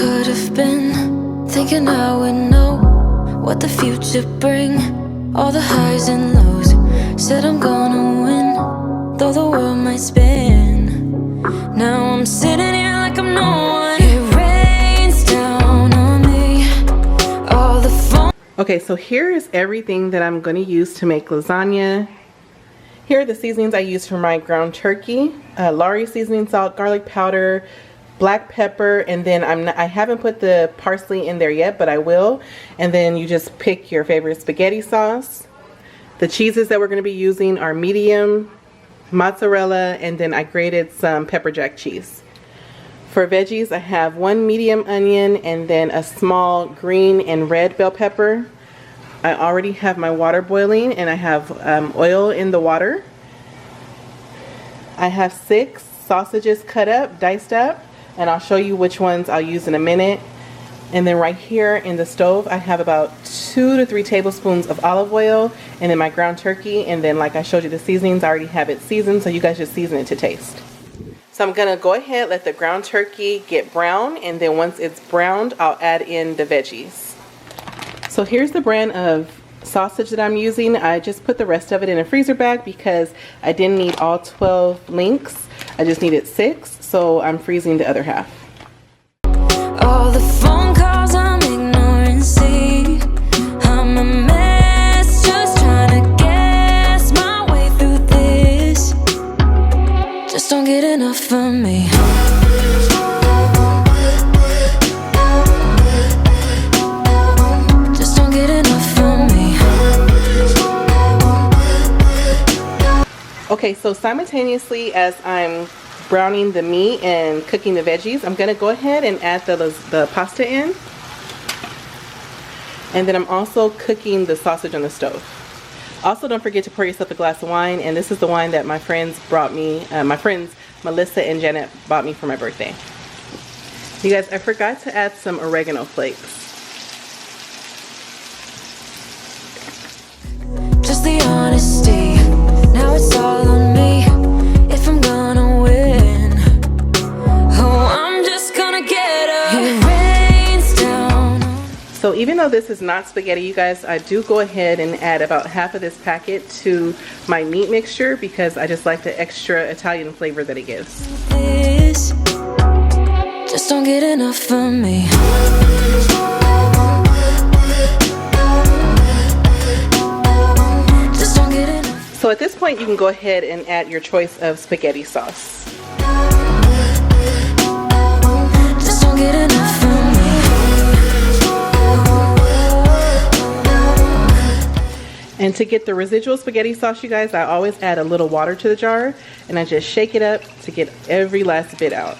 could have been, thinking I would know what the future bring. All the highs and lows, said I'm gonna win, though the world might spin. Now I'm sitting here like I'm no one. It rains down on me, all the phone. Okay, so here is everything that I'm going to use to make lasagna. Here are the seasonings I use for my ground turkey. Lari seasoning salt, garlic powder, black pepper, and then I haven't put the parsley in there yet, but I will. And then you just pick your favorite spaghetti sauce. The cheeses that we're going to be using are medium, mozzarella, and then I grated some pepper jack cheese. For veggies, I have 1 medium onion and then a small green and red bell pepper. I already have my water boiling and I have oil in the water. I have 6 sausages cut up, diced up, and I'll show you which ones I'll use in a minute. And then right here in the stove, I have about 2 to 3 tablespoons of olive oil, and then my ground turkey, and then like I showed you the seasonings, I already have it seasoned, so you guys just season it to taste. So I'm gonna go ahead, let the ground turkey get brown, and then once it's browned, I'll add in the veggies. So here's the brand of sausage that I'm using. I just put the rest of it in a freezer bag because I didn't need all 12 links. I just needed 6, so I'm freezing the other half. All the phone calls I'm ignoring, see, I'm a mess, just trying to guess my way through this. Just don't get enough of me. Just don't get enough of me. Okay, so simultaneously as I'm browning the meat and cooking the veggies, I'm gonna go ahead and add the pasta in. And then I'm also cooking the sausage on the stove. Also, don't forget to pour yourself a glass of wine, and this is the wine that my friends brought me, my friends Melissa and Janet bought me for my birthday. You guys, I forgot to add some oregano flakes. Just the honesty, now it's all on me. If I'm gonna win, oh, I'm just gonna get up. It rains down. So even though this is not spaghetti, you guys, I do go ahead and add about half of this packet to my meat mixture because I just like the extra Italian flavor that it gives. This, just don't get enough of me. Just don't get enough. So at this point, you can go ahead and add your choice of spaghetti sauce. Just don't get enough of me. And to get the residual spaghetti sauce, you guys, I always add a little water to the jar and I just shake it up to get every last bit out.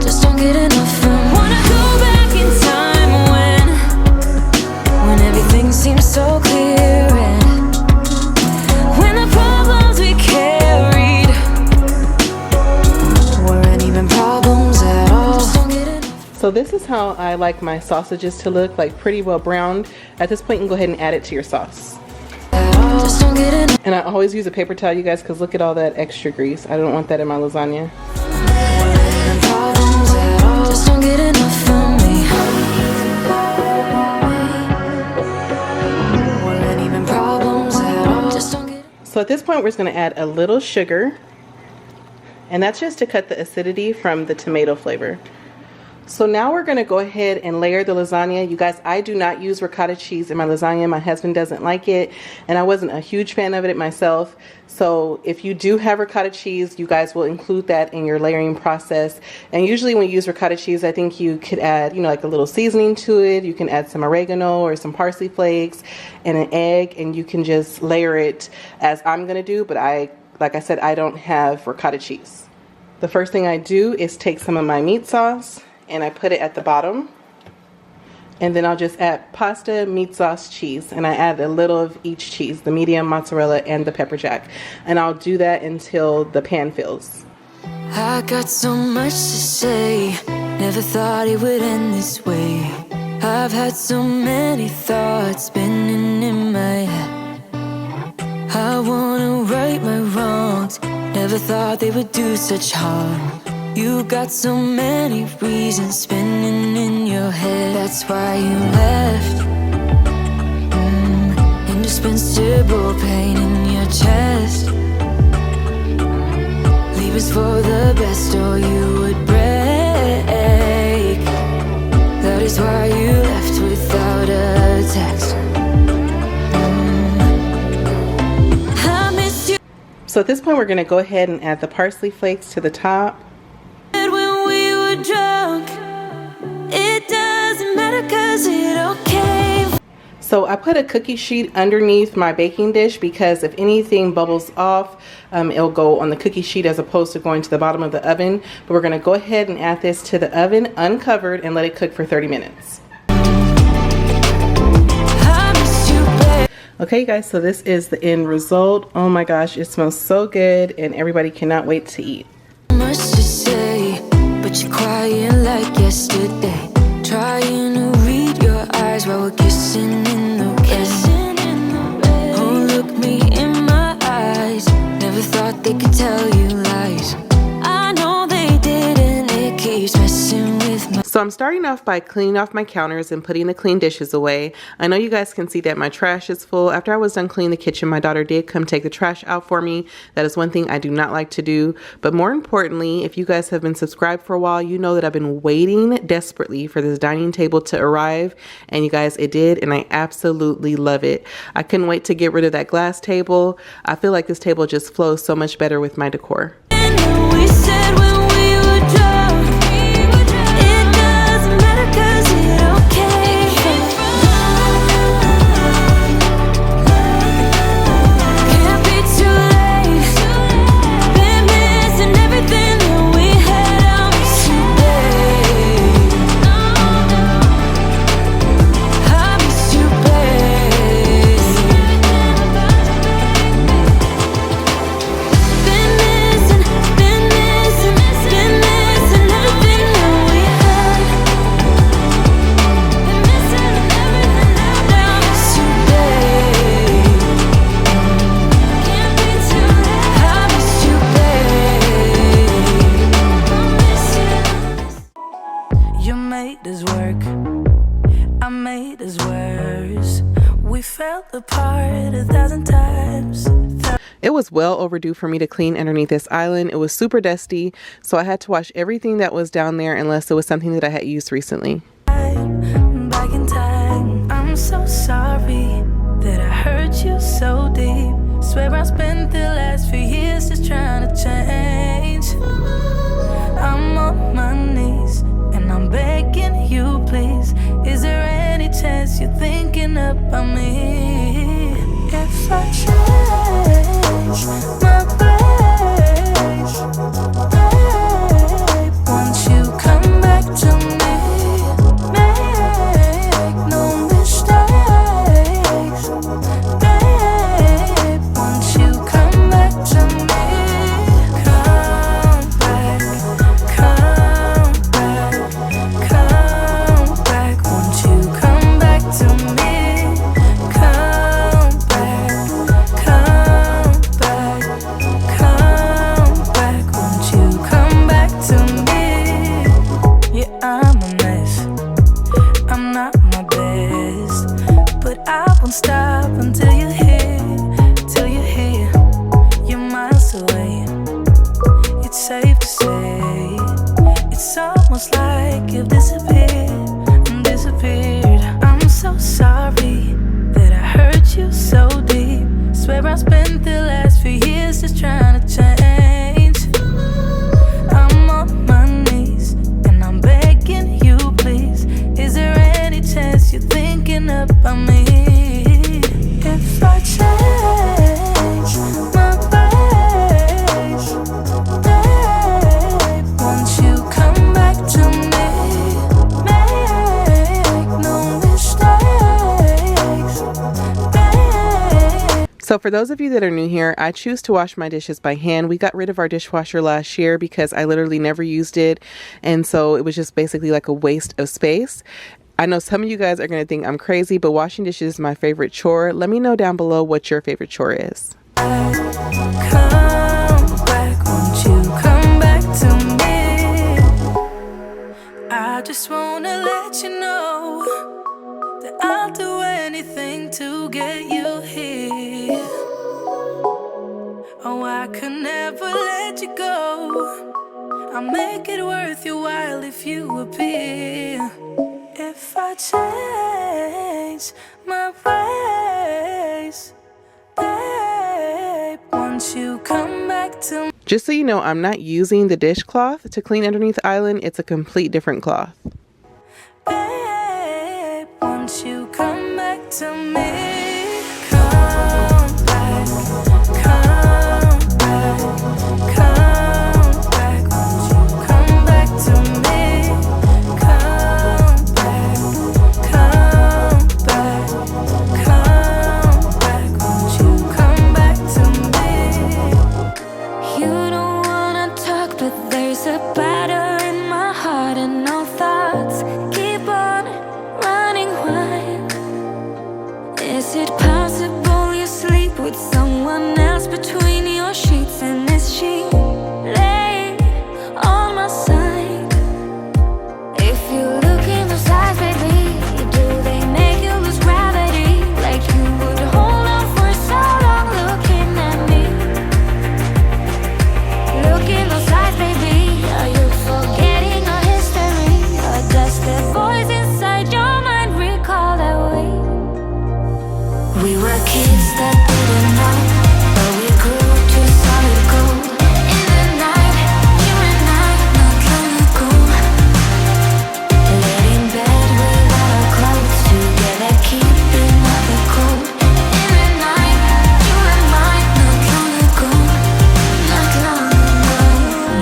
Just don't get enough of me. Wanna go back in time when everything seems so clear, and when the problems we carried weren't even problems at all. Just don't get enough. So this is how I like my sausages to look, like pretty well browned. At this point, you can go ahead and add it to your sauce. Just don't get enough. And I always use a paper towel, you guys, because look at all that extra grease. I don't want that in my lasagna. Just don't get enough of me. Weren't even problems at all. Just don't get. So at this point, we're just going to add a little sugar. And that's just to cut the acidity from the tomato flavor. So now we're going to go ahead and layer the lasagna. You guys, I do not use ricotta cheese in my lasagna. My husband doesn't like it, and I wasn't a huge fan of it myself. So if you do have ricotta cheese, you guys will include that in your layering process. And usually when you use ricotta cheese, I think you could add, you know, like a little seasoning to it. You can add some oregano or some parsley flakes and an egg, and you can just layer it as I'm going to do. But like I said, I don't have ricotta cheese. The first thing I do is take some of my meat sauce and I put it at the bottom, and then I'll just add pasta, meat sauce, cheese, and I add a little of each cheese, the medium, mozzarella, and the pepper jack, and I'll do that until the pan fills. I got so much to say, never thought it would end this way. I've had so many thoughts spinning in my head. I wanna right my wrongs, never thought they would do such harm. You got so many reasons spinning in your head. That's why you left. Indispensable pain in your chest. Leave us for the best or you would break. That is why you left without a text. I miss you. So at this point, we're gonna go ahead and add the parsley flakes to the top. When we were drunk, it doesn't matter 'cause it all came. So I put a cookie sheet underneath my baking dish because if anything bubbles off, it'll go on the cookie sheet as opposed to going to the bottom of the oven. But we're gonna go ahead and add this to the oven uncovered and let it cook for 30 minutes. Okay guys, so this is the end result. Oh my gosh, it smells so good and everybody cannot wait to eat. Much to say, but you're crying like yesterday. Trying to read your eyes while we're kissing in the rain. Oh, look me in my eyes. Never thought they could tell you lies. I know they did and it keeps messing with my. So I'm starting off by cleaning off my counters and putting the clean dishes away. I know you guys can see that my trash is full. After I was done cleaning the kitchen, my daughter did come take the trash out for me. That is one thing I do not like to do. But more importantly, if you guys have been subscribed for a while, you know that I've been waiting desperately for this dining table to arrive. And you guys, it did, and I absolutely love it. I couldn't wait to get rid of that glass table. I feel like this table just flows so much better with my decor. We said when we were drunk, it doesn't matter 'cause it all came from. Can't be too late. Been missing everything that we had. I miss you, babe. I miss you, babe. Been missing everything that we had. Been missing everything now. I miss you, babe. Can't be too late. I miss you, babe. You made us work, I made us worse. We fell apart 1,000 times. It was well overdue for me to clean underneath this island. It was super dusty, so I had to wash everything that was down there unless it was something that I had used recently. Back in time, I'm so sorry that I hurt you so deep. Swear I spent the last few years just trying to change. I'm on my knees and I'm begging you, please. Is there any chance you're thinking about me? If I change my ways, babe, won't you come back to me? Make no mistakes, babe, won't you come back to me? Come back, come back, come back, won't you come back to me? Come back, come back, come back, won't you come back to me? Yeah, I'm a mess, I'm not my best, but I won't stop until you're here, till you're here. You're miles away, it's safe to say. It's almost like you've disappeared. I'm so sorry that I hurt you so deep. Swear I spent the last few years just trying to change. I'm on my knees and I'm begging you, please. Is there any chance you're thinking about me? If I change my ways, babe, won't you come back to me? Make no mistakes, babe. So for those of you that are new here, I choose to wash my dishes by hand. We got rid of our dishwasher last year because I literally never used it. And so it was just basically like a waste of space. I know some of you guys are going to think I'm crazy, but washing dishes is my favorite chore. Let me know down below what your favorite chore is. Come back, won't you come back to me? just wanna let you know that I'll do anything to get you here. Oh, I could never let you go. I'll make it worth your while if you appear. If I change my ways, babe, once you come back to me. Just so you know, I'm not using the dishcloth to clean underneath the island. It's a complete different cloth. Babe, once you come back to me, come back, come back, come back. Once you come back to me, come back, come back, come back. Once you come back to me. You don't wanna talk, but there's a battle in my heart and no thoughts keep on running wild. Is it possible you sleep with someone else between your sheets? And is she laying on my side? If you look in those eyes, baby, do they make you lose gravity? Like you would hold on for so long looking at me. Look in those eyes, baby, are you forgetting our history? Or does the voice inside your mind recall that we were kids that didn't know, but we grew to solid gold. In the night, you and I, not long ago, laid in bed without our clothes, together keeping out the cold. In the night, you and I, not long ago, not long ago.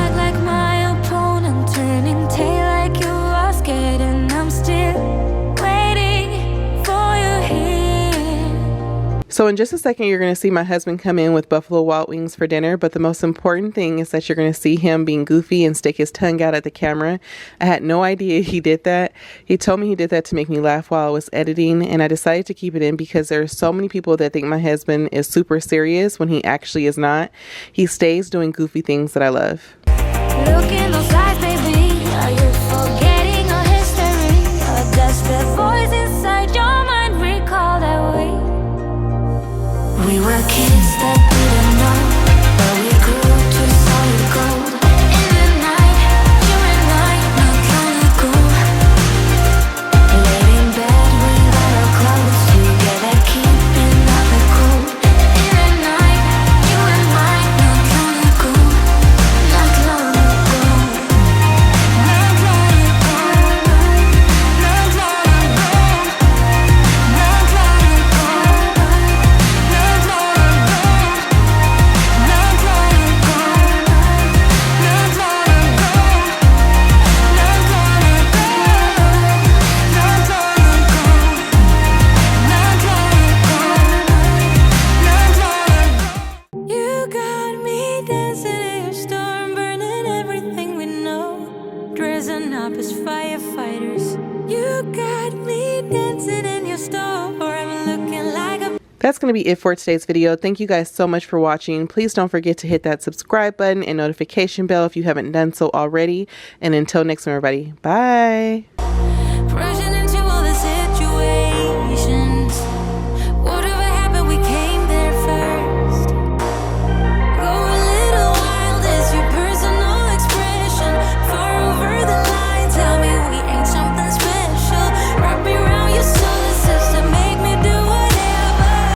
Act like my opponent, turning tail like you are scared, and I'm still waiting for you here. So in just a second, you're going to see my husband come in with Buffalo Wild Wings for dinner. But the most important thing is that you're going to see him being goofy and stick his tongue out at the camera. I had no idea he did that. He told me he did that to make me laugh while I was editing. And I decided to keep it in because there are so many people that think my husband is super serious when he actually is not. He stays doing goofy things that I love. Look in those eyes, baby, are you forgetting our history? Or does the voice inside your mind recall that we were kids that didn't know, but we grew to solid gold. In the night, you and I, not long ago, laid in bed without our clothes, together keeping out the cold. In the night, you and I, not long ago, not long ago, not long ago, not long ago, not long ago, not long ago. You got me dancing in your storm, burning everything we know, dressing up as firefighters. You got me dancing in your storm, or I'm looking like a. That's going to be it for today's video. Thank you guys so much for watching. Please don't forget to hit that subscribe button and notification bell if you haven't done so already. And until next time, everybody, bye.